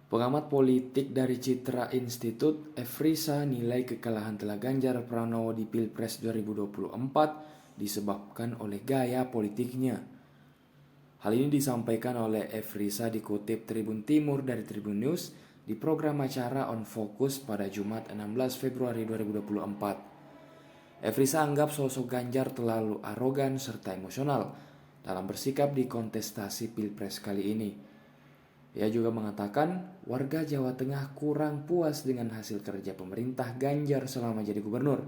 Pengamat politik dari Citra Institute, Efrisa nilai kekalahan telah Ganjar Pranowo di Pilpres 2024 disebabkan oleh gaya politiknya. Hal ini disampaikan oleh Efrisa dikutip Tribun Timur dari Tribun News di program acara On Focus pada Jumat 16 Februari 2024. Efrisa anggap sosok Ganjar terlalu arogan serta emosional dalam bersikap di kontestasi Pilpres kali ini. Ia juga mengatakan warga Jawa Tengah kurang puas dengan hasil kerja pemerintah Ganjar selama jadi gubernur.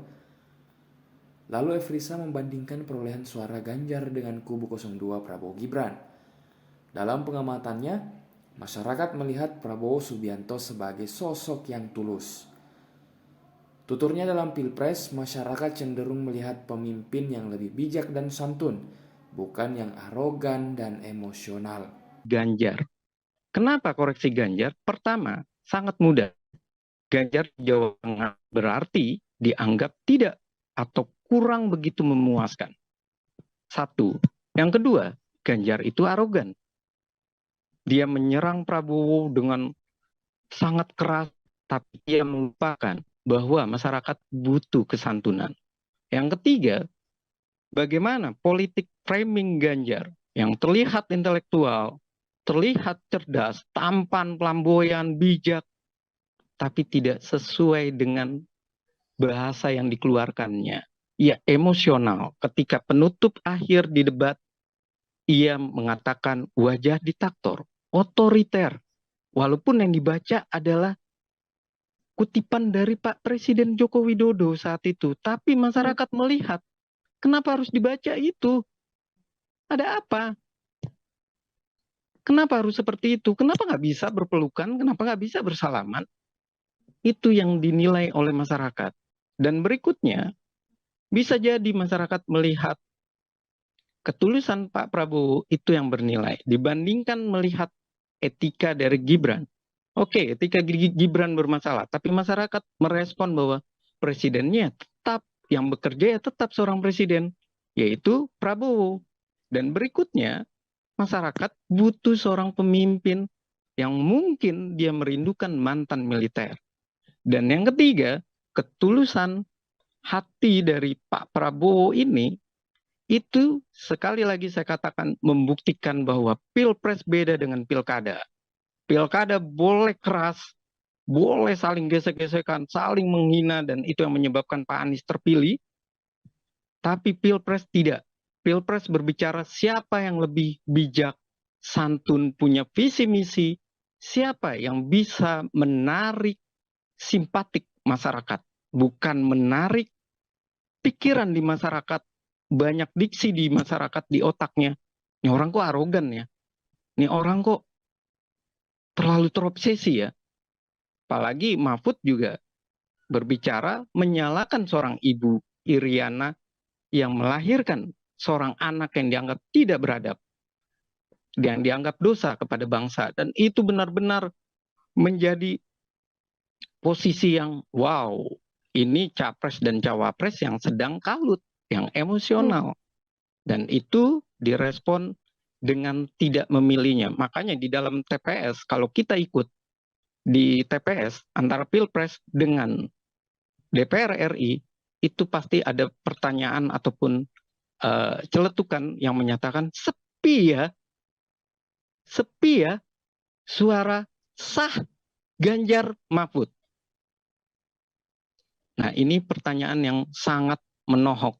Lalu Efrisa membandingkan perolehan suara Ganjar dengan kubu 02 Prabowo Gibran. Dalam pengamatannya, masyarakat melihat Prabowo Subianto sebagai sosok yang tulus. Tuturnya dalam Pilpres, masyarakat cenderung melihat pemimpin yang lebih bijak dan santun, bukan yang arogan dan emosional. Ganjar. Kenapa koreksi Ganjar? Pertama, sangat mudah. Ganjar Jawa Tengah berarti dianggap tidak atau kurang begitu memuaskan. Satu. Yang kedua, Ganjar itu arogan. Dia menyerang Prabowo dengan sangat keras, tapi dia melupakan bahwa masyarakat butuh kesantunan. Yang ketiga, bagaimana politik framing Ganjar yang terlihat intelektual, terlihat cerdas, tampan, flamboyan, bijak, tapi tidak sesuai dengan bahasa yang dikeluarkannya. Ia emosional. Ketika penutup akhir di debat, ia mengatakan wajah diktator, otoriter. Walaupun yang dibaca adalah kutipan dari Pak Presiden Joko Widodo saat itu. Tapi masyarakat melihat, kenapa harus dibaca itu? Ada apa? Kenapa harus seperti itu? Kenapa nggak bisa berpelukan? Kenapa nggak bisa bersalaman? Itu yang dinilai oleh masyarakat. Dan berikutnya, bisa jadi masyarakat melihat ketulusan Pak Prabowo itu yang bernilai. Dibandingkan melihat etika dari Gibran. Oke, etika Gibran bermasalah. Tapi masyarakat merespon bahwa presidennya tetap, yang bekerja ya tetap seorang presiden, yaitu Prabowo. Dan berikutnya, masyarakat butuh seorang pemimpin yang mungkin dia merindukan mantan militer. Dan yang ketiga, ketulusan hati dari Pak Prabowo ini itu sekali lagi saya katakan membuktikan bahwa Pilpres beda dengan Pilkada. Pilkada boleh keras, boleh saling gesek-gesekan, saling menghina, dan itu yang menyebabkan Pak Anies terpilih. Tapi Pilpres tidak. Pilpres berbicara siapa yang lebih bijak, santun, punya visi misi, siapa yang bisa menarik simpatik masyarakat, bukan menarik pikiran di masyarakat, banyak diksi di masyarakat di otaknya. Ini orang kok arogan ya, ini orang kok terlalu terobsesi ya. Apalagi Mahfud juga berbicara menyalahkan seorang ibu Iriana yang melahirkan seorang anak yang dianggap tidak beradab, yang dianggap dosa kepada bangsa. Dan itu benar-benar menjadi posisi yang wow, ini capres dan cawapres yang sedang kalut, yang emosional. Dan itu direspon dengan tidak memilihnya. Makanya di dalam TPS, kalau kita ikut di TPS antara Pilpres dengan DPR RI, itu pasti ada pertanyaan ataupun celetukan yang menyatakan sepi ya suara sah Ganjar Mahfud. Nah, ini pertanyaan yang sangat menohok